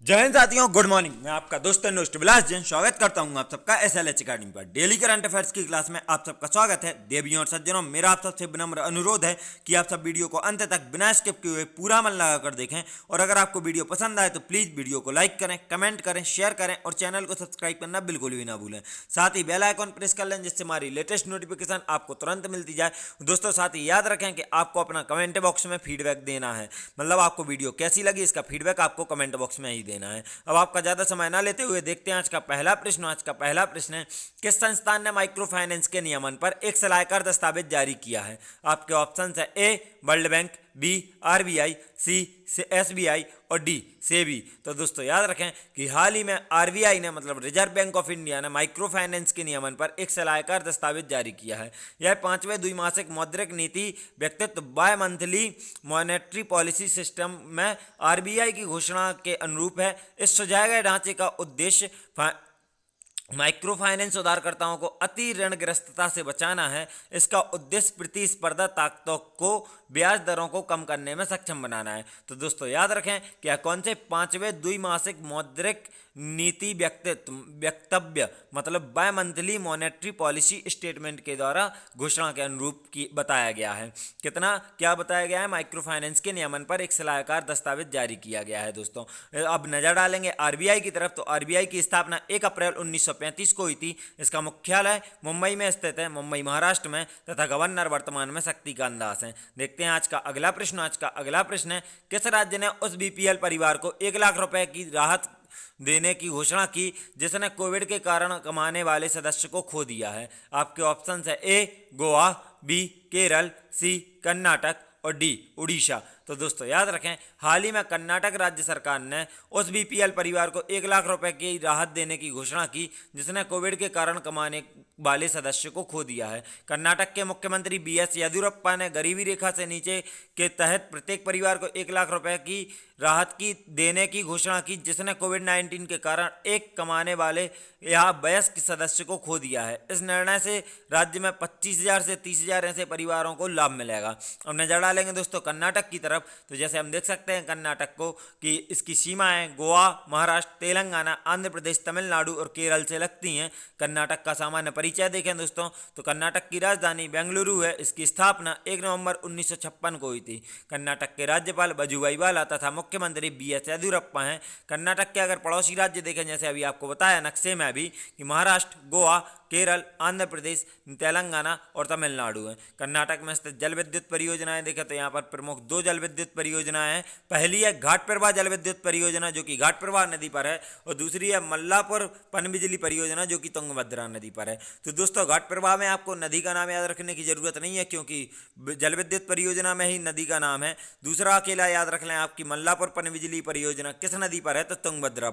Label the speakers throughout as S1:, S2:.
S1: जय हिंद साथियों, good morning. मैं आपका दोस्त अनुष्ट विलास जैन स्वागत करता हूं आप सबका SLH अकेडमी पर। डेली करंट अफेयर्स की क्लास में आप सबका स्वागत है। देवियों और सज्जनों, मेरा आप सबसे विनम्र अनुरोध है कि आप सब वीडियो को अंत तक बिना स्किप किए हुए पूरा मन लगाकर देखें। और अगर आपको वीडियो पसंद आए तो प्लीज़ वीडियो को लाइक करें, कमेंट करें, शेयर करें और चैनल को सब्सक्राइब करना बिल्कुल भी ना भूलें। साथ ही बेल आइकॉन प्रेस कर लें जिससे हमारी लेटेस्ट नोटिफिकेशन आपको तुरंत मिलती जाए। दोस्तों, साथ ही याद रखें कि आपको अपना कमेंट बॉक्स में फीडबैक देना है, मतलब आपको वीडियो कैसी लगी इसका फीडबैक आपको कमेंट बॉक्स में ही देना है। अब आपका ज़्यादा समय ना लेते हुए देखते हैं आज का पहला प्रश्न। आज का पहला प्रश्न है, किस संस्थान ने माइक्रो फाइनेंस के नियमन पर एक सलाहकार दस्तावेज जारी किया है? आपके ऑप्शन है A world bank, B RBI, C SBI और डी सेबी। तो दोस्तों याद रखें कि हाल ही में RBI ने मतलब रिजर्व बैंक ऑफ इंडिया ने माइक्रो फाइनेंस के नियमन पर एक सलाहकार दस्तावेज जारी किया है। यह 5वें द्विमासिक मौद्रिक नीति व्यक्तित्व bimonthly monetary policy system में RBI की घोषणा के अनुरूप है। इस सुझाए गए ढांचे का उद्देश्य माइक्रो फाइनेंस उधारकर्ताओं को अति ऋणग्रस्तता से बचाना है। इसका उद्देश्य प्रतिस्पर्धा ताकतों को ब्याज दरों को कम करने में सक्षम बनाना है। तो दोस्तों याद रखें कि यह कौन से 5वें द्विमासिक मौद्रिक नीति वक्तव्य मतलब bimonthly monetary policy statement के द्वारा घोषणा के अनुरूप की बताया गया है। कितना क्या बताया गया है? माइक्रो फाइनेंस के नियमन पर एक सलाहकार दस्तावेज जारी किया गया है। दोस्तों अब नजर डालेंगे RBI की तरफ। तो RBI की स्थापना 1 अप्रैल 1935 को हुई थी। इसका मुख्यालय मुंबई में स्थित है, मुंबई महाराष्ट्र में, तथा गवर्नर वर्तमान में शक्तिकांत दास हैं। देखते हैं आज का अगला प्रश्न। आज का अगला प्रश्न है, किस राज्य ने उस BPL परिवार को 1 लाख रुपए की राहत देने की घोषणा की जिसने कोविड के कारण कमाने वाले सदस्य को खो दिया है? आपके ऑप्शन है ए गोवा, बी केरल, सी कर्नाटक और डी उड़ीसा। तो दोस्तों याद रखें, हाल ही में कर्नाटक राज्य सरकार ने उस BPL परिवार को 1 लाख रुपए की राहत देने की घोषणा की जिसने कोविड के कारण कमाने वाले सदस्य को खो दिया है। कर्नाटक के मुख्यमंत्री BS येदियुरप्पा ने गरीबी रेखा से नीचे के तहत प्रत्येक परिवार को 1 लाख रुपए की राहत की देने की घोषणा की जिसने कोविड-19 के कारण एक कमाने वाले या वयस्क सदस्य को खो दिया है। इस निर्णय से राज्य में 25,000 से 30,000 ऐसे परिवारों को लाभ मिलेगा। अब नजर डालेंगे दोस्तों कर्नाटक की तरफ। तो जैसे हम देख सकते हैं कर्नाटक को कि इसकी सीमाएं गोवा, महाराष्ट्र, तेलंगाना, आंध्र प्रदेश, तमिलनाडु और केरल से लगती हैं। कर्नाटक का सामान्य परिचय देखें दोस्तों तो कर्नाटक की राजधानी बेंगलुरु है। इसकी स्थापना 1 नवंबर 1956 को हुई थी। कर्नाटक के राज्यपाल वजुभाई वाला तथा मुख्यमंत्री BS येदियुरप्पा हैं। कर्नाटक के अगर पड़ोसी राज्य देखें, जैसे अभी आपको बताया नक्शे में अभी, कि महाराष्ट्र, गोवा, केरल, आंध्र प्रदेश, तेलंगाना और तमिलनाडु है। कर्नाटक में स्थित जल विद्युत परियोजनाएं देखें तो यहाँ पर प्रमुख 2 जल विद्युत परियोजनाएं हैं। पहली है घाट प्रवाह जल विद्युत परियोजना जो कि घाट प्रवाह नदी पर है, और दूसरी है मल्लापुर पनबिजली परियोजना जो कि तुंगभद्रा नदी पर है। तो दोस्तों घाट प्रवाह में आपको नदी का नाम याद रखने की जरूरत नहीं है क्योंकि जल विद्युत परियोजना में ही नदी का नाम है। दूसरा अकेला याद रख लें आपकी मल्लापुर पनबिजली परियोजना किस नदी पर है? तो तुंगभद्रा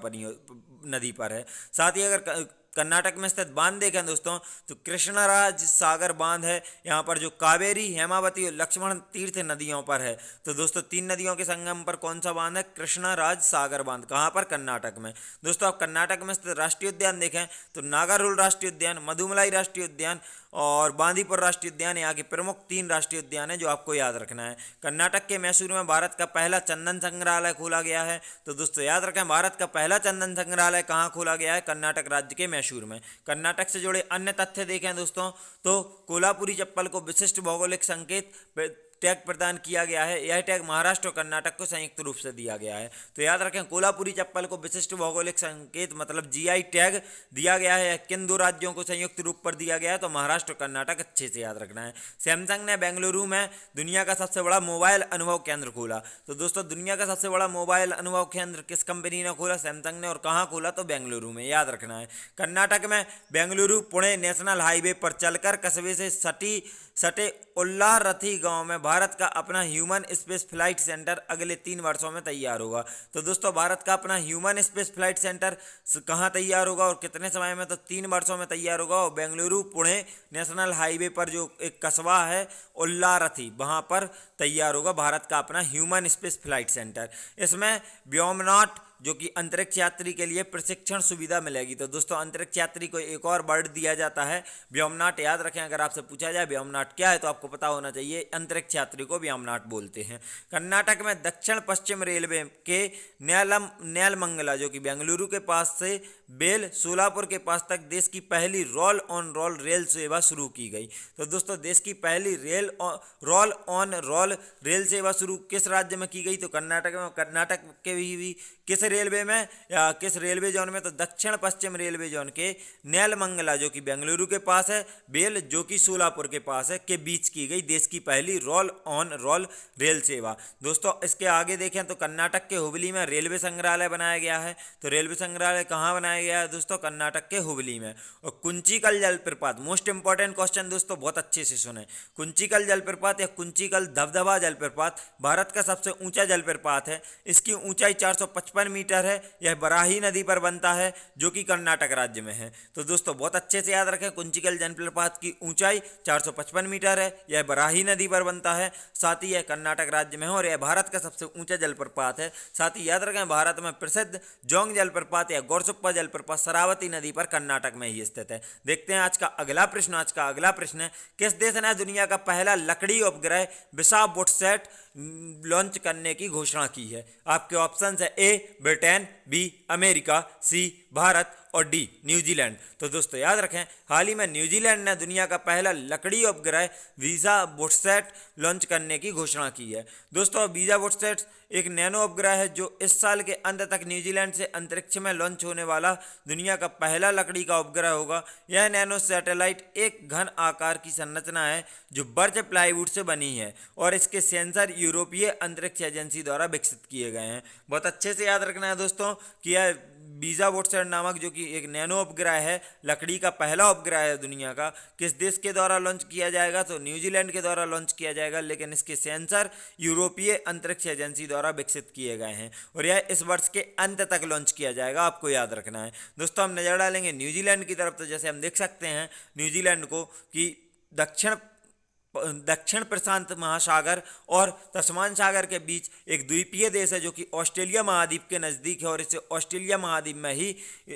S1: नदी पर है। साथ ही अगर कर्नाटक में स्थित बांध देखें दोस्तों तो कृष्णराज सागर बांध है। यहाँ पर जो कावेरी, हेमावती और लक्ष्मण तीर्थ नदियों पर है। तो दोस्तों 3 नदियों के संगम पर कौन सा बांध है? कृष्णराज सागर बांध। कहाँ पर? कर्नाटक में। दोस्तों आप कर्नाटक में स्थित राष्ट्रीय उद्यान देखें तो नागारुल राष्ट्रीय उद्यान, मधुमलाई राष्ट्रीय उद्यान और बांदीपुर राष्ट्रीय उद्यान यहाँ के प्रमुख 3 राष्ट्रीय उद्यान हैं जो आपको याद रखना है। कर्नाटक के मैसूर में भारत का पहला चंदन संग्रहालय खोला गया है। तो दोस्तों याद रखें, भारत का पहला चंदन संग्रहालय कहाँ खोला गया है? कर्नाटक राज्य के मैसूर में। कर्नाटक से जुड़े अन्य तथ्य देखें दोस्तों तो कोल्हापुरी चप्पल को विशिष्ट भौगोलिक संकेत टैग प्रदान किया गया है। यह टैग महाराष्ट्र और कर्नाटक को संयुक्त रूप से दिया गया है। तो याद रखें, कोल्हापुरी चप्पल को विशिष्ट भौगोलिक संकेत मतलब GI टैग दिया गया है। किन 2 राज्यों को संयुक्त रूप पर दिया गया है? तो महाराष्ट्र और कर्नाटक। अच्छे से याद रखना है। सैमसंग ने बेंगलुरु में दुनिया का सबसे बड़ा मोबाइल अनुभव केंद्र खोला। तो दोस्तों दुनिया का सबसे बड़ा मोबाइल अनुभव केंद्र किस कंपनी ने खोला? सैमसंग ने। और कहाँ खोला? तो बेंगलुरु में। याद रखना है। कर्नाटक में बेंगलुरु पुणे नेशनल हाईवे पर चलकर कस्बे से सटे उल्लारथी गांव में भारत का अपना ह्यूमन स्पेस फ्लाइट सेंटर अगले 3 वर्षों में तैयार होगा। तो दोस्तों भारत का अपना ह्यूमन स्पेस फ्लाइट सेंटर कहाँ तैयार होगा और कितने समय में? तो 3 वर्षों में तैयार होगा। और बेंगलुरु पुणे नेशनल हाईवे पर जो एक कस्बा है उल्लारथी, वहाँ पर तैयार होगा भारत का अपना ह्यूमन स्पेस फ्लाइट सेंटर। इसमें व्योमनाट जो कि अंतरिक्ष यात्री के लिए प्रशिक्षण सुविधा मिलेगी। तो दोस्तों अंतरिक्ष यात्री को एक और वर्ड दिया जाता है व्योमनाट। याद रखें, अगर आपसे पूछा जाए व्योमनाट क्या है तो आपको पता होना चाहिए, अंतरिक्ष यात्री को व्योमनाट बोलते हैं। कर्नाटक में दक्षिण पश्चिम रेलवे के नेलमंगला जो कि बेंगलुरु के पास से बेल सोलापुर के पास तक देश की पहली रोल ऑन रोल रेल सेवा शुरू की गई। तो दोस्तों देश की पहली रोल ऑन रोल रेल सेवा शुरू किस राज्य में की गई? तो कर्नाटक में। कर्नाटक के भी किस रेलवे में या किस रेलवे जोन में? तो दक्षिण पश्चिम रेलवे जोन के नेलमंगला जो कि बेंगलुरु के पास है, बेल जो कि सोलापुर के पास है, के बीच की गई देश की पहली रोल ऑन रोल रेल सेवा। दोस्तों इसके आगे देखें तो कर्नाटक के हुबली में रेलवे संग्रहालय बनाया गया है। तो रेलवे संग्रहालय कहाँ बनाया गया है दोस्तों? कर्नाटक के हुबली में। और कुंचिकल जलप्रपात, मोस्ट इंपॉर्टेंट क्वेश्चन दोस्तों, बहुत अच्छे से सुने। कुंचिकल जलप्रपात या कुंचिकल धबधबा जलप्रपात भारत का सबसे ऊंचा जलप्रपात है। इसकी ऊंचाई 455 मीटर है। यह बराही नदी पर बनता है जो कि कर्नाटक राज्य में है। तो दोस्तों बहुत अच्छे से याद रखें, कुंचिकल जलप्रपात की ऊंचाई 455 मीटर है, यह बराही नदी पर बनता है, साथ ही यह कर्नाटक राज्य में है और यह भारत का सबसे ऊंचा जलप्रपात है। साथ ही याद रखें भारत में प्रसिद्ध जोंग जलप्रपात या गोरसुप्पा जलप्रपात शरावती नदी पर कर्नाटक में ही स्थित है। देखते हैं आज का अगला प्रश्न। आज का अगला प्रश्न है, किस देश ने दुनिया का पहला लकड़ी उपग्रह विशावोटसैट लॉन्च करने की घोषणा की है? आपके ऑप्शन है ए ब्रिटेन, बी अमेरिका, सी भारत और डी न्यूजीलैंड। तो दोस्तों याद रखें, हाल ही में न्यूजीलैंड ने दुनिया का पहला लकड़ी उपग्रह विशावोटसैट लॉन्च करने की घोषणा की है। दोस्तों विशावोटसैट एक नैनो उपग्रह है जो इस साल के अंत तक न्यूजीलैंड से अंतरिक्ष में लॉन्च होने वाला दुनिया का पहला लकड़ी का उपग्रह होगा। यह नैनो सैटेलाइट एक घन आकार की संरचना है जो बर्च प्लाईवुड से बनी है और इसके सेंसर यूरोपीय अंतरिक्ष एजेंसी द्वारा विकसित किए गए हैं। बहुत अच्छे से याद रखना है दोस्तों कि यह विशावोटसैट नामक जो कि एक नैनो उपग्रह है, लकड़ी का पहला उपग्रह है दुनिया का, किस देश के द्वारा लॉन्च किया जाएगा? तो न्यूजीलैंड के द्वारा लॉन्च किया जाएगा, लेकिन इसके सेंसर यूरोपीय अंतरिक्ष एजेंसी द्वारा विकसित किए गए हैं और यह इस वर्ष के अंत तक लॉन्च किया जाएगा, आपको याद रखना है। दोस्तों हम नजर डालेंगे न्यूजीलैंड की तरफ। तो जैसे हम देख सकते हैं न्यूजीलैंड को कि दक्षिण प्रशांत महासागर और तस्मान सागर के बीच एक द्वीपीय देश है जो कि ऑस्ट्रेलिया महाद्वीप के नज़दीक है और इसे ऑस्ट्रेलिया महाद्वीप में ही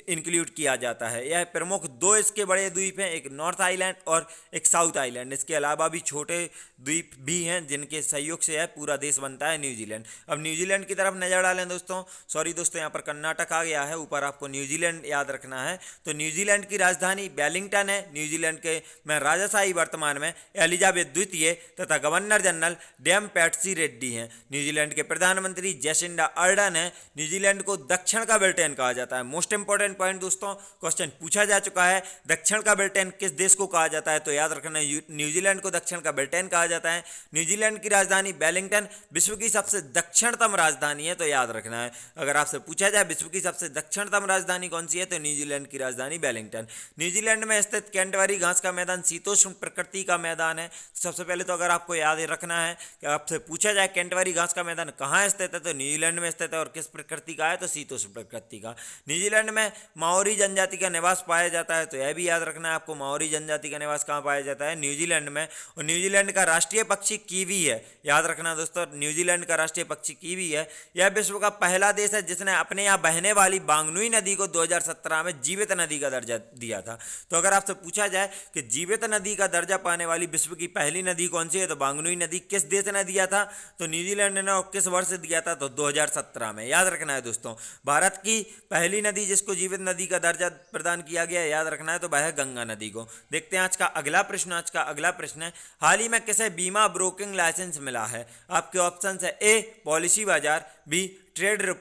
S1: इंक्लूड किया जाता है। यह प्रमुख दो इसके बड़े द्वीप हैं, एक नॉर्थ आइलैंड और एक साउथ आइलैंड। इसके अलावा भी छोटे द्वीप भी हैं जिनके सहयोग से यह पूरा देश बनता है न्यूजीलैंड। अब न्यूजीलैंड की तरफ नजर डालें दोस्तों, सॉरी दोस्तों यहाँ पर कर्नाटक आ गया है, ऊपर आपको न्यूजीलैंड याद रखना है। तो न्यूजीलैंड की राजधानी वेलिंगटन है। न्यूजीलैंड के में राजाशाही वर्तमान में एलिजाबेथ द्वितीय तथा governor general dam Patsy Reddy हैं। न्यूजीलैंड के प्रधानमंत्री जेसिंडा अर्डन है। न्यूजीलैंड को दक्षिण का ब्रिटेन कहा जाता है। मोस्ट इंपॉर्टेंट पॉइंट दोस्तों, क्वेश्चन पूछा जा चुका है, दक्षिण का ब्रिटेन किस देश को कहा जाता है? तो याद रखना न्यूजीलैंड को दक्षिण का ब्रिटेन कहा जाता है। न्यूजीलैंड की राजधानी वेलिंगटन विश्व की सबसे दक्षिणतम राजधानी है, तो याद रखना है। अगर आपसे पूछा जाए विश्व की सबसे दक्षिणतम राजधानी कौन सी है, तो न्यूजीलैंड की राजधानी वेलिंगटन। न्यूजीलैंड में स्थित कैंटरबरी घास का मैदान शीतोष्ण प्रकृति का मैदान है। सबसे पहले तो अगर आपको याद रखना है कि आपसे पूछा जाए कैंटरबरी घास का मैदान कहाँ स्थित है, तो न्यूजीलैंड में स्थित है और किस प्रकृति का है, तो शीतोष्ण प्रकृति का। न्यूजीलैंड में माओरी जनजाति का निवास पाया जाता है, तो यह भी याद रखना है आपको, माओरी जनजाति का निवास कहाँ पाया जाता है, न्यूजीलैंड में। और न्यूजीलैंड का राष्ट्रीय पक्षी कीवी है, याद रखना दोस्तों, न्यूजीलैंड का राष्ट्रीय पक्षी कीवी है। यह विश्व का पहला देश है जिसने अपने यहाँ बहने वाली बांगनुई नदी को 2017 में जीवित नदी का दर्जा दिया था। तो अगर आपसे पूछा जाए कि जीवित नदी का दर्जा पाने वाली विश्व की पहली नदी कौन सी है, तो बांगनुई नदी किस देश ने दिया था, तो न्यूजीलैंड ने, और किस वर्ष दिया था, तो 2017 में। याद रखना है दोस्तों, भारत की पहली नदी जिसको जीवित नदी का दर्जा प्रदान किया गया, याद रखना है, तो वह है गंगा नदी को। देखते हैं आज का अगला प्रश्न। आज का अगला प्रश्न है, हाल ही में किसे बीमा ब्रोकिंग लाइसेंस मिला है? आपके ऑप्शन है ए पॉलिसी बाजार, बी ट्रेड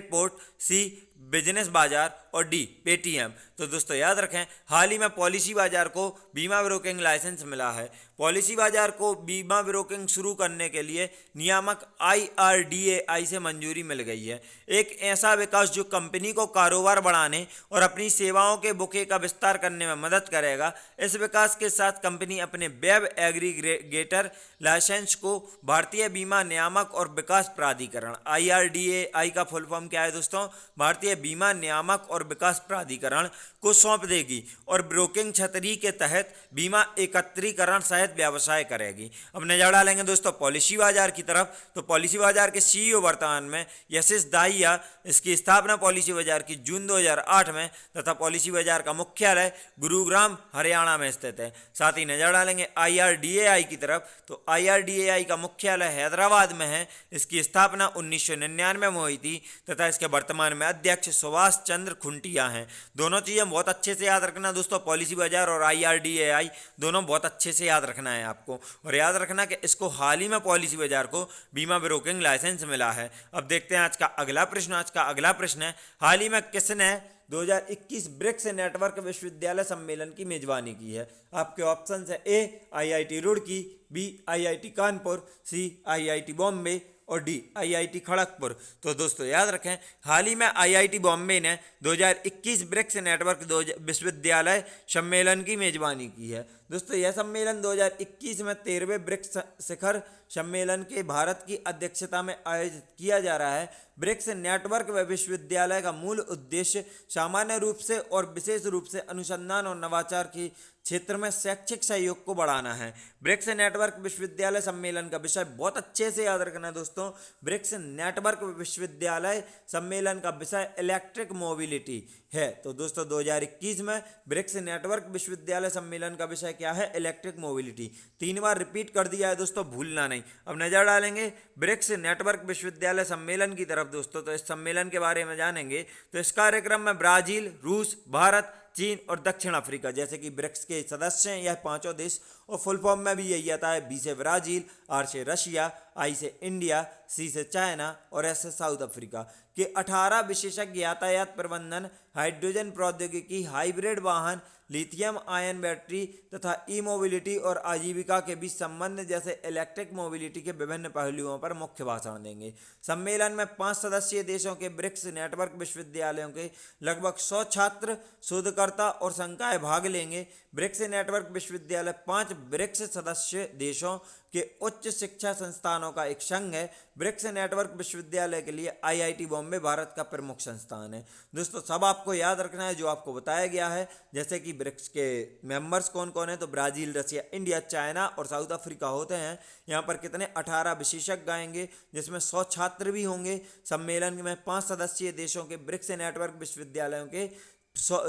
S1: पोर्ट, सी बिजनेस बाजार और डी पेटीएम। तो दोस्तों याद रखें, हाल ही में पॉलिसी बाजार को बीमा ब्रोकिंग लाइसेंस मिला है। पॉलिसी बाजार को बीमा ब्रोकिंग शुरू करने के लिए नियामक IRDAI से मंजूरी मिल गई है। एक ऐसा विकास जो कंपनी को कारोबार बढ़ाने और अपनी सेवाओं के बुके का विस्तार करने में मदद करेगा। इस विकास के साथ कंपनी अपने वेब एग्रीगेटर लाइसेंस को भारतीय बीमा नियामक और विकास प्राधिकरण IRDAI का फुल फॉर्म क्या है दोस्तों? भारतीय बीमा नियामक और विकास प्राधिकरण को सौंप देगी और ब्रोकिंग छतरी के तहत बीमा एकत्रीकरण सहित व्यवसाय करेगी। अब नजर डालेंगे दोस्तों पॉलिसी बाजार की तरफ, तो पॉलिसी बाजार के सीईओ वर्तमान में यशिस दाहिया, इसकी स्थापना पॉलिसी बाजार की जून 2008 में तथा पॉलिसी बाजार का मुख्यालय गुरुग्राम हरियाणा में स्थित है। साथ ही नजर डालेंगे IRDAI की तरफ, तो IRDAI का मुख्यालय हैदराबाद में है। इसकी स्थापना 1999 में हुई थी तथा इसके वर्तमान में अध्यक्ष सुभाष चंद्र खुंटिया हैं। दोनों चीज़ें बहुत अच्छे से याद रखना दोस्तों, पॉलिसी बाजार और IRDAI दोनों बहुत अच्छे से याद रखना है आपको। और याद रखना कि इसको हाल ही में पॉलिसी बाजार को बीमा ब्रोकिंग लाइसेंस मिला है। अब देखते हैं आज का अगला प्रश्न। आज का अगला प्रश्न है, हाल ही में किसने 2021 ब्रिक्स नेटवर्क विश्वविद्यालय सम्मेलन की मेजबानी की है? आपके ऑप्शन है A IIT Roorkee, B IIT Kanpur, C IIT Bombay और डी IIT खड़गपुर। तो दोस्तों याद रखें, हाल ही में IIT बॉम्बे ने 2021 ब्रिक्स नेटवर्क विश्वविद्यालय सम्मेलन की मेजबानी की है। दोस्तों यह सम्मेलन 2021 में 13वें ब्रिक्स शिखर सम्मेलन के भारत की अध्यक्षता में आयोजित किया जा रहा है। ब्रिक्स नेटवर्क व विश्वविद्यालय का मूल उद्देश्य सामान्य रूप से और विशेष रूप से अनुसंधान और नवाचार की क्षेत्र में शैक्षिक सहयोग को बढ़ाना है। ब्रिक्स नेटवर्क विश्वविद्यालय सम्मेलन का विषय बहुत अच्छे से याद रखना है दोस्तों। ब्रिक्स नेटवर्क विश्वविद्यालय सम्मेलन का विषय इलेक्ट्रिक मोबिलिटी है। तो दोस्तों 2021 में ब्रिक्स नेटवर्क विश्वविद्यालय सम्मेलन का विषय क्या है? Electric mobility. 3 बार रिपीट कर दिया है दोस्तों, भूलना नहीं। अब नजर डालेंगे ब्रिक्स नेटवर्क विश्वविद्यालय सम्मेलन की तरफ दोस्तों। तो इस सम्मेलन के बारे में जानेंगे। तो इस कार्यक्रम में ब्राजील, रूस, भारत, चीन और दक्षिण अफ्रीका जैसे कि ब्रिक्स के सदस्य हैं, यह पांचों देश, और फुल फॉर्म में भी यही आता है। बी से ब्राजील, आर से रशिया, आई से इंडिया, सी से चाइना और एस से साउथ अफ्रीका के 18 विशेषज्ञ यातायात प्रबंधन, हाइड्रोजन प्रौद्योगिकी, हाइब्रिड वाहन, लिथियम आयन बैटरी तथा ई मोबिलिटी और आजीविका के बीच संबंध जैसे इलेक्ट्रिक मोबिलिटी के विभिन्न पहलुओं पर मुख्य भाषण देंगे। सम्मेलन में 5 सदस्यीय देशों के ब्रिक्स नेटवर्क विश्वविद्यालयों के लगभग 100 छात्र, शोधकर्ता और संकाय भाग लेंगे। ब्रिक्स नेटवर्क विश्वविद्यालय 5 ब्रिक्स सदस्य देशों के उच्च शिक्षा संस्थानों का एक संघ है। ब्रिक्स नेटवर्क विश्वविद्यालय के लिए IIT बॉम्बे भारत का प्रमुख संस्थान है। दोस्तों सब आपको याद रखना है जो आपको बताया गया है, जैसे कि ब्रिक्स के मेंबर्स कौन कौन है, तो ब्राजील, रशिया, इंडिया, चाइना और साउथ अफ्रीका होते हैं। यहाँ पर कितने 18 विशेषज्ञ आएंगे, जिसमें 100 छात्र भी होंगे। सम्मेलन में 5 सदस्यीय देशों के ब्रिक्स नेटवर्क विश्वविद्यालयों के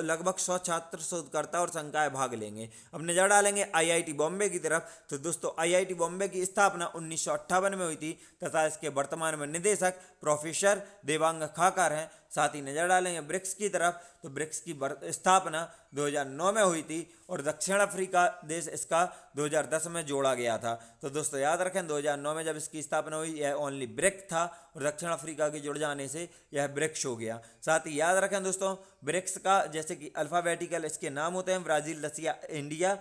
S1: लगभग 100 छात्र, शोधकर्ता और संकाय भाग लेंगे। अब नजर डालेंगे IIT बॉम्बे की तरफ। तो दोस्तों IIT बॉम्बे की स्थापना 1958 में हुई थी तथा इसके वर्तमान में निदेशक प्रोफेसर देवांग खाकर हैं। साथ ही नजर डालेंगे ब्रिक्स की तरफ। तो ब्रिक्स की स्थापना 2009 में हुई थी और दक्षिण अफ्रीका देश इसका 2010 में जोड़ा गया था। तो दोस्तों याद रखें 2009 में जब इसकी स्थापना हुई यह ओनली ब्रिक था और दक्षिण अफ्रीका के जुड़ जाने से यह ब्रिक्स हो गया। साथ ही याद रखें दोस्तों ब्रिक्स का जैसे कि अल्फ़ाबेटिकल इसके नाम होते हैं, ब्राज़ील, रशिया, इंडिया,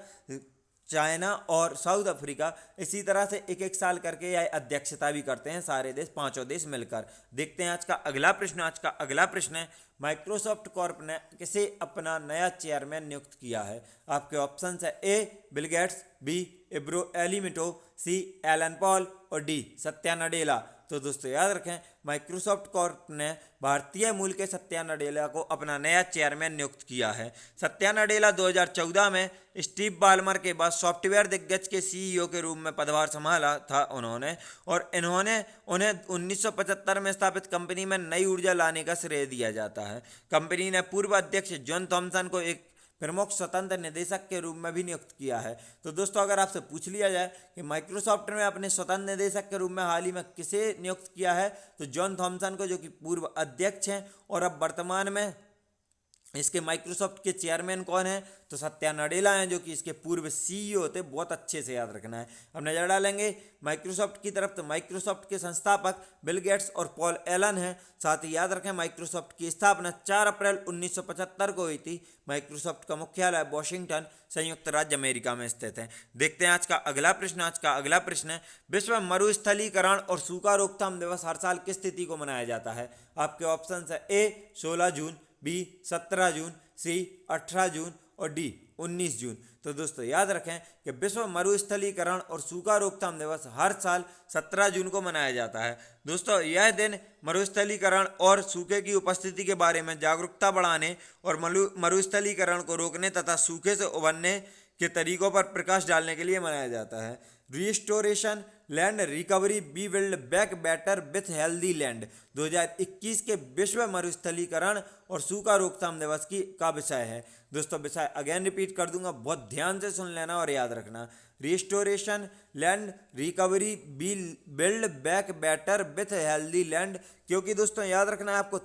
S1: चाइना और साउथ अफ्रीका। इसी तरह से एक एक साल करके यह अध्यक्षता भी करते हैं सारे देश, 5 देश मिलकर। देखते हैं आज का अगला प्रश्न। आज का अगला प्रश्न है, माइक्रोसॉफ्ट कॉर्प ने किसे अपना नया चेयरमैन नियुक्त किया है? आपके ऑप्शन है ए बिल गेट्स, बी इब्रो एलिमिटो, सी एलन पॉल और डी सत्या नडेला। तो दोस्तों याद रखें माइक्रोसॉफ्ट कॉर्प ने भारतीय मूल के सत्या नडेला को अपना नया चेयरमैन नियुक्त किया है। सत्या नडेला 2014 में स्टीव बाल्मर के बाद सॉफ्टवेयर दिग्गज के CEO के रूप में पदभार संभाला था उन्होंने, और उन्हें 1975 में स्थापित कंपनी में नई ऊर्जा लाने का श्रेय दिया जाता है। कंपनी ने पूर्व अध्यक्ष जॉन थॉमसन को एक प्रमुख स्वतंत्र निदेशक के रूप में भी नियुक्त किया है। तो दोस्तों अगर आपसे पूछ लिया जाए कि माइक्रोसॉफ्ट ने अपने स्वतंत्र निदेशक के रूप में हाल ही में किसे नियुक्त किया है, तो जॉन थॉमसन को, जो कि पूर्व अध्यक्ष हैं और अब वर्तमान में इसके माइक्रोसॉफ्ट के चेयरमैन कौन है, तो सत्या नडेला हैं, जो कि इसके पूर्व CEO थे। बहुत अच्छे से याद रखना है। अब नजर डालेंगे माइक्रोसॉफ्ट की तरफ। तो माइक्रोसॉफ्ट के संस्थापक बिल गेट्स और पॉल एलन हैं। साथ ही याद रखें माइक्रोसॉफ्ट की स्थापना 4 अप्रैल 1975 को हुई थी। माइक्रोसॉफ्ट का मुख्यालय वॉशिंगटन, संयुक्त राज्य अमेरिका में स्थित है। देखते हैं आज का अगला प्रश्न। आज का अगला प्रश्न है, विश्व मरुस्थलीकरण और सूखा रोकथाम दिवस हर साल किस तिथि को मनाया जाता है? आपके ऑप्शन है ए 16 जून, बी 17 जून, सी 18 जून और डी 19 जून। तो दोस्तों याद रखें कि विश्व मरुस्थलीकरण और सूखा रोकथाम दिवस हर साल 17 जून को मनाया जाता है। दोस्तों यह दिन मरुस्थलीकरण और सूखे की उपस्थिति के बारे में जागरूकता बढ़ाने और मरुस्थलीकरण को रोकने तथा सूखे से उबरने के तरीकों पर प्रकाश डालने के लिए मनाया जाता है। Restoration land recovery we build back better with healthy land 2021 के विश्व मरुस्थलीकरण और सूखा रोकथाम दिवस का विषय है। दोस्तों विषय अगेन रिपीट कर दूंगा, बहुत ध्यान से सुन लेना और याद रखना। Restoration land recovery we build back better with healthy land. क्योंकि दोस्तों याद रखना है आपको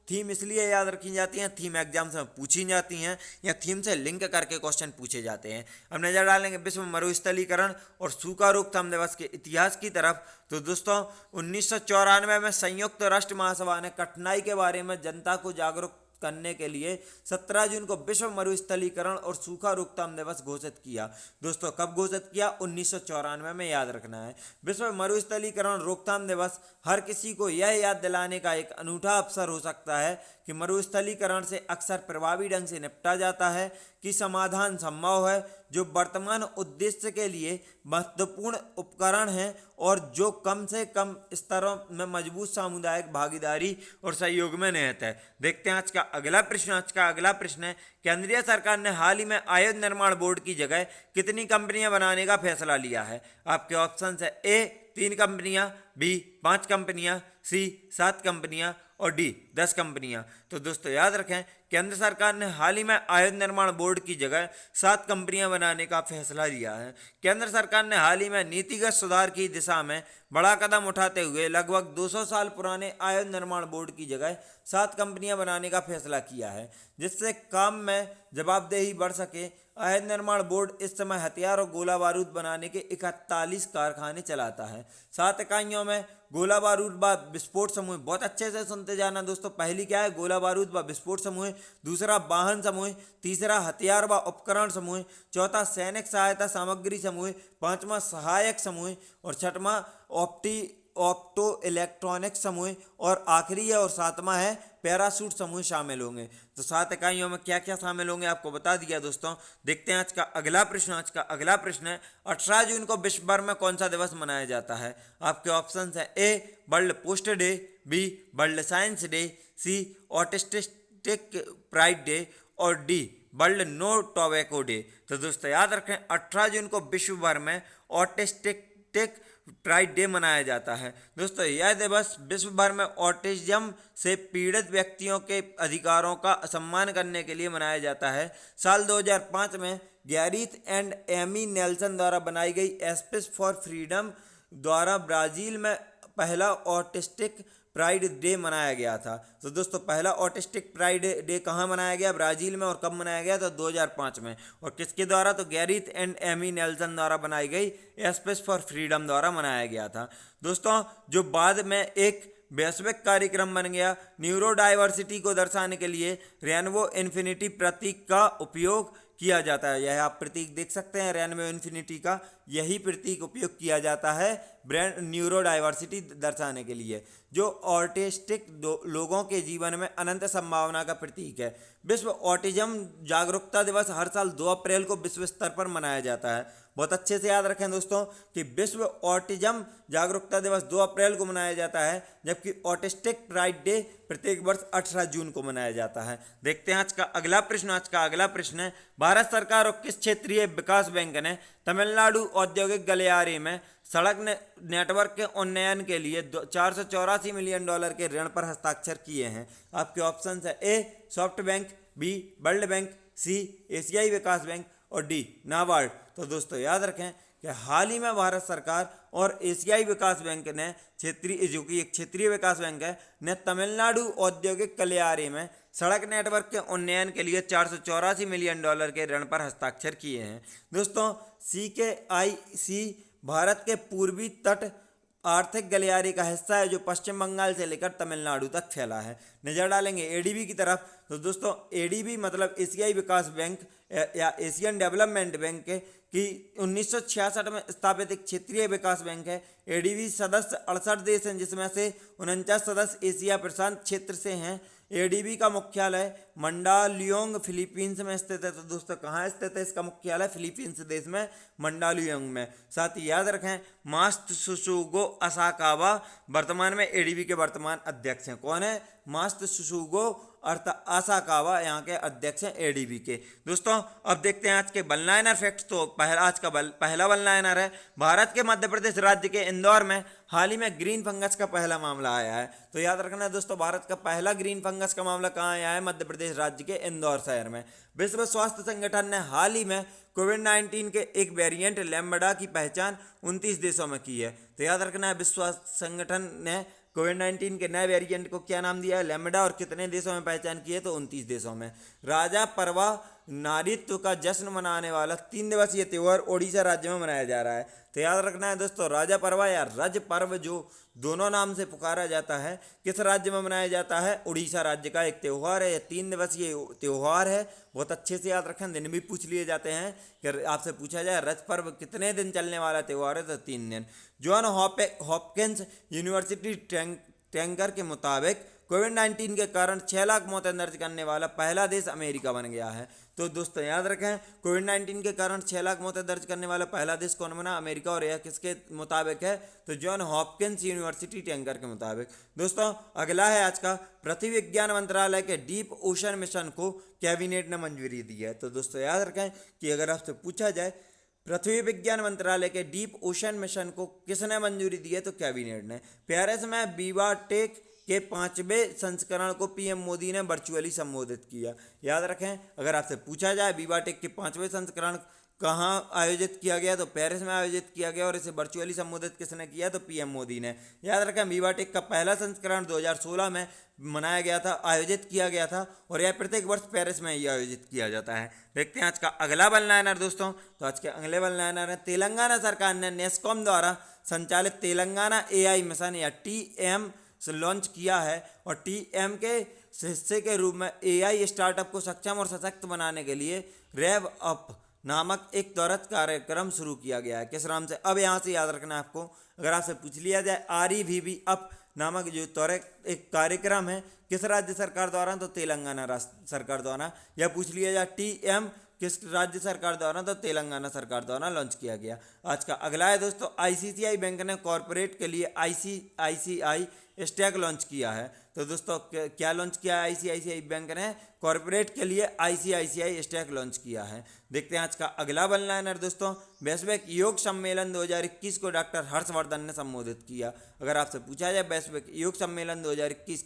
S1: थीम इसलिए याद रखी जाती हैं, थीम एग्जाम्स में पूछी जाती हैं या थीम से लिंक करके क्वेश्चन पूछे जाते हैं। अब नजर डालेंगे विश्व मरुस्थलीकरण और सूखा रोकथाम दिवस के इतिहास की तरफ। तो दोस्तों 1994 में संयुक्त राष्ट्र महासभा ने कठिनाई के बारे में जनता को जागरूक करने के लिए 17 जून को विश्व मरुस्थलीकरण और सूखा रोकथाम दिवस घोषित किया। दोस्तों कब घोषित किया? 1994 में, याद रखना है। विश्व मरुस्थलीकरण रोकथाम दिवस हर किसी को यह याद दिलाने का एक अनूठा अवसर हो सकता है कि मरुस्थलीकरण से अक्सर प्रभावी ढंग से निपटा जाता है, कि समाधान संभव है, जो वर्तमान उद्देश्य के लिए महत्वपूर्ण उपकरण हैं और जो कम से कम स्तरों में मजबूत सामुदायिक भागीदारी और सहयोग में निहित है। देखते हैं आज का अगला प्रश्न है, केंद्रीय सरकार ने हाल ही में आयुध निर्माण बोर्ड की जगह कितनी कंपनियां बनाने का फैसला लिया है? आपके ऑप्शन है ए 3 कंपनियां, बी 5 कंपनियां, सी 7 कंपनियां और डी 10 कंपनियां। तो दोस्तों याद रखें केंद्र सरकार ने हाल ही में आयुध निर्माण बोर्ड की जगह 7 कंपनियां बनाने का फैसला लिया है। केंद्र सरकार ने हाल ही में नीतिगत सुधार की दिशा में बड़ा कदम उठाते हुए लगभग 200 साल पुराने आयुध निर्माण बोर्ड की जगह 7 कंपनियां बनाने का फैसला किया है, जिससे काम में जवाबदेही बढ़ सके। आयुध निर्माण बोर्ड इस समय हथियार और गोला बारूद बनाने के 41 कारखाने चलाता है। 7 इकाइयों में गोला बारूद व विस्फोट समूह, बहुत अच्छे से सुनते जाना दोस्तों। पहली क्या है? गोला बारूद व विस्फोट समूह, दूसरा वाहन समूह, तीसरा हथियार व उपकरण समूह, चौथा सैनिक सहायता सामग्री समूह, पांचवा सहायक समूह और छठवां ऑप्टो इलेक्ट्रॉनिक समूह और आखिरी है और 7वां है पैराशूट समूह शामिल होंगे। तो 7 इकाइयों में क्या क्या शामिल होंगे आपको बता दिया दोस्तों। देखते हैं आज का अगला प्रश्न है 18 जून को विश्व भर में कौन सा दिवस मनाया जाता है? आपके ऑप्शन है A world post day, B world science day, C autistic pride day और D world no tobacco day. तो दोस्तों याद रखें 18 जून को विश्व भर में ऑटिस्टिक प्राइड डे मनाया जाता है। दोस्तों यह दिवस विश्व भर में ऑटिज्म से पीड़ित व्यक्तियों के अधिकारों का सम्मान करने के लिए मनाया जाता है। साल 2005 में गैरीथ एंड एमी नेल्सन द्वारा बनाई गई एस्पिस फॉर फ्रीडम द्वारा ब्राज़ील में पहला ऑटिस्टिक प्राइड डे मनाया गया था। तो दोस्तों पहला ऑटिस्टिक प्राइड डे कहाँ मनाया गया? ब्राज़ील में। और कब मनाया गया? तो 2005 में। और किसके द्वारा? तो गैरीथ एंड एमी नेल्सन द्वारा बनाई गई एस्पिस फॉर फ्रीडम द्वारा मनाया गया था। दोस्तों जो बाद में एक वैश्विक कार्यक्रम बन गया, न्यूरो डाइवर्सिटी को दर्शाने के लिए रेनबो इन्फिनिटी प्रतीक का उपयोग किया जाता है। यह आप प्रतीक देख सकते हैं रेनबो इन्फिनिटी का, यही प्रतीक उपयोग किया जाता है ब्रेन न्यूरो डाइवर्सिटी दर्शाने के लिए, जो ऑटिस्टिक लोगों के जीवन में अनंत संभावना का प्रतीक है। विश्व ऑटिज्म जागरूकता दिवस हर साल 2 अप्रैल को विश्व स्तर पर मनाया जाता है। बहुत अच्छे से याद रखें दोस्तों कि विश्व ऑटिज्म जागरूकता दिवस 2 अप्रैल को मनाया जाता है, जबकि ऑटिस्टिक प्राइड डे प्रत्येक वर्ष 18 जून को मनाया जाता है। देखते हैं आज का अगला प्रश्न है भारत सरकार और किस क्षेत्रीय विकास बैंक ने तमिलनाडु औद्योगिक गलियारे में सड़क नेटवर्क के उन्नयन के लिए $484 मिलियन के ऋण पर हस्ताक्षर किए हैं? आपके ऑप्शन है A SoftBank, B World Bank, C एशियाई विकास बैंक और डी नाबार्ड। तो दोस्तों याद रखें कि हाल ही में भारत सरकार और एशियाई विकास बैंक ने जो कि एक क्षेत्रीय विकास बैंक है, ने तमिलनाडु औद्योगिक गलियारे में सड़क नेटवर्क के उन्नयन के लिए $484 मिलियन के ऋण पर हस्ताक्षर किए हैं। दोस्तों CKIC भारत के पूर्वी तट आर्थिक गलियारे का हिस्सा है, जो पश्चिम बंगाल से लेकर तमिलनाडु तक फैला है। नजर डालेंगे एडीबी की तरफ। तो दोस्तों एडीबी मतलब एशियाई विकास बैंक या एशियन डेवलपमेंट बैंक कि 1966 में स्थापित एक क्षेत्रीय विकास बैंक है। एडीबी सदस्य 68 देश हैं, जिसमें से 49 सदस्य एशिया प्रशांत क्षेत्र से हैं। एडीबी का मुख्यालय मंडालियोंग फिलीपींस में स्थित है। तो दोस्तों कहाँ स्थित है इसका मुख्यालय? फिलीपींस देश में मंडालियोंग में। साथ ही याद रखें मात्सुसुगो असाकावा वर्तमान में एडीबी के वर्तमान अध्यक्ष हैं। कौन है? मात्सुसुगो असाकावा यहाँ के अध्यक्ष हैं एडीबी के। दोस्तों अब देखते हैं आज के वन लाइनर फैक्ट्स। तो आज का पहला वन लाइनर है, भारत के मध्य प्रदेश राज्य के इंदौर में हाल ही में ग्रीन फंगस का पहला मामला आया है। तो याद रखना है दोस्तों, भारत का पहला ग्रीन फंगस का मामला कहाँ आया है? मध्य प्रदेश राज्य के इंदौर शहर में। विश्व स्वास्थ्य संगठन ने हाल ही में कोविड-19 के एक वेरिएंट लैम्बडा की पहचान 29 देशों में की है। तो याद रखना है विश्व स्वास्थ्य संगठन ने कोविड-19 के नए वेरिएंट को क्या नाम दिया है? लैम्बडा। और कितने देशों में पहचान की है? तो 29 देशों में। राजा परवा नारीत्व का जश्न मनाने वाला 3 दिवसीय त्यौहार ओडिशा राज्य में मनाया जा रहा है। तो याद रखना है दोस्तों, राजा परवा या रज पर्व जो दोनों नाम से पुकारा जाता है, किस राज्य में मनाया जाता है? उड़ीसा राज्य का एक त्यौहार है। यह 3 दिवसीय त्यौहार है। बहुत अच्छे से याद रखें, दिन भी पूछ लिए जाते हैं कि आपसे पूछा जाए रज पर्व कितने दिन चलने वाला त्यौहार है? तो 3 दिन। जॉन हॉपकिंस यूनिवर्सिटी टैंकर के मुताबिक कोविड-19 के कारण 6 लाख मौतें दर्ज करने वाला पहला देश अमेरिका बन गया है। तो दोस्तों याद रखें, कोविड-19 के कारण 6 लाख मौतें दर्ज करने वाला पहला देश कौन बना? अमेरिका। और यह किसके मुताबिक है? तो जॉन हॉपकिंस यूनिवर्सिटी टैंकर के मुताबिक। दोस्तों अगला है आज का, पृथ्वी विज्ञान मंत्रालय के डीप ओशन मिशन को कैबिनेट ने मंजूरी दी है। तो दोस्तों याद रखें कि अगर आपसे पूछा जाए पृथ्वी विज्ञान मंत्रालय के डीप ओशन मिशन को किसने मंजूरी दी है? तो कैबिनेट ने। पेरिस में विवाटेक के 5वें संस्करण को पीएम मोदी ने वर्चुअली संबोधित किया। याद रखें, अगर आपसे पूछा जाए विवाटेक के 5वें संस्करण कहाँ आयोजित किया गया? तो पेरिस में आयोजित किया गया। और इसे वर्चुअली संबोधित किसने किया? तो पीएम मोदी ने। याद रखें विवाटेक का पहला संस्करण 2016 में मनाया गया था, आयोजित किया गया था। और यह प्रत्येक वर्ष पेरिस में ही आयोजित किया जाता है। देखते हैं आज का अगला वन लाइनर दोस्तों। तो आज के अगले वन लाइनर है, तेलंगाना सरकार ने नेस्कॉम द्वारा संचालित तेलंगाना एआई मिशन या TM से लॉन्च किया है। और TM के हिस्से के रूप में एआई स्टार्टअप को सक्षम और सशक्त बनाने के लिए रेव अप नामक एक त्वरित कार्यक्रम शुरू किया गया है। किस नाम से? अब यहाँ से याद रखना है आपको, अगर आपसे पूछ लिया जाए REVB अप नामक जो त्वरित एक कार्यक्रम है, किस राज्य सरकार द्वारा? तो तेलंगाना सरकार द्वारा। या पूछ लिया जाए TM किस राज्य सरकार द्वारा? तो तेलंगाना सरकार द्वारा लॉन्च किया गया। आज का अगला है दोस्तों, ICICI बैंक ने कॉरपोरेट के लिए ICICI स्टैक लॉन्च किया है। तो दोस्तों क्या लॉन्च किया है? ICICI बैंक ने कॉरपोरेट के लिए ICICI स्टैक लॉन्च किया है। देखते हैं आज का अगला वन लाइनर दोस्तों, वैश्विक योग सम्मेलन 2021 को डॉक्टर हर्षवर्धन ने संबोधित किया। अगर आपसे पूछा जाए वैश्विक योग सम्मेलन 2021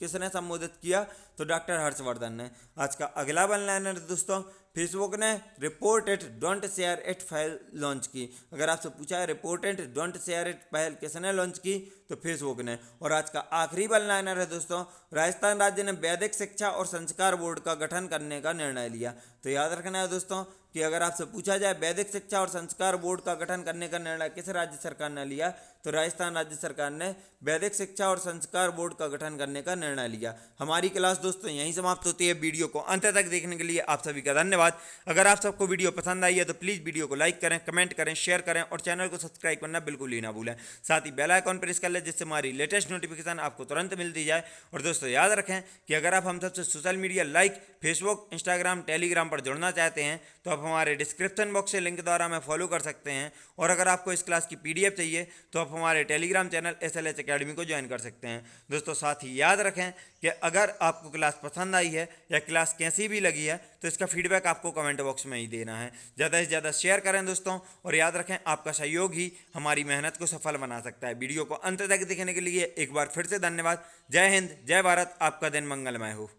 S1: किसने संबोधित किया? तो डॉक्टर हर्षवर्धन ने। आज का अगला वन लाइनर दोस्तों, फेसबुक ने report it don't share it पहल लॉन्च की। अगर आपसे पूछा है report it don't share it पहल किसने लॉन्च की? तो फेसबुक ने। और आज का आखिरी वन लाइनर है दोस्तों, राजस्थान राज्य ने वैदिक शिक्षा और संस्कार बोर्ड का गठन करने का निर्णय लिया। तो याद रखना है दोस्तों कि अगर आपसे पूछा जाए वैदिक शिक्षा और संस्कार बोर्ड का गठन करने का निर्णय किस राज्य सरकार ने लिया? तो राजस्थान राज्य सरकार ने वैदिक शिक्षा और संस्कार बोर्ड का गठन करने का निर्णय लिया। हमारी क्लास दोस्तों यहीं समाप्त होती है। वीडियो को अंत तक देखने के लिए आप सभी का धन्यवाद। अगर आप सबको वीडियो पसंद आई है तो प्लीज़ वीडियो को लाइक करें, कमेंट करें, शेयर करें और चैनल को सब्सक्राइब करना बिल्कुल ही ना भूलें। साथ ही बेल आइकॉन प्रेस कर लें जिससे हमारी लेटेस्ट नोटिफिकेशन आपको तुरंत मिलती जाए। और दोस्तों याद रखें कि अगर आप हम सबसे social media like Facebook, Instagram, Telegram पर जुड़ना चाहते हैं तो आप हमारे डिस्क्रिप्शन बॉक्स से लिंक द्वारा हमें फॉलो कर सकते हैं। और अगर आपको इस क्लास की PDF चाहिए तो आप हमारे टेलीग्राम चैनल SLH अकेडमी को ज्वाइन कर सकते हैं। दोस्तों साथ ही याद रखें कि अगर आपको क्लास पसंद आई है या क्लास कैसी भी लगी है तो इसका फीडबैक आपको कमेंट बॉक्स में ही देना है। ज़्यादा से ज़्यादा शेयर करें दोस्तों। और याद रखें आपका सहयोग ही हमारी मेहनत को सफल बना सकता है। वीडियो को अंत तक देखने के लिए एक बार फिर से धन्यवाद। जय हिंद, जय भारत, आपका दिन मंगलमय हो।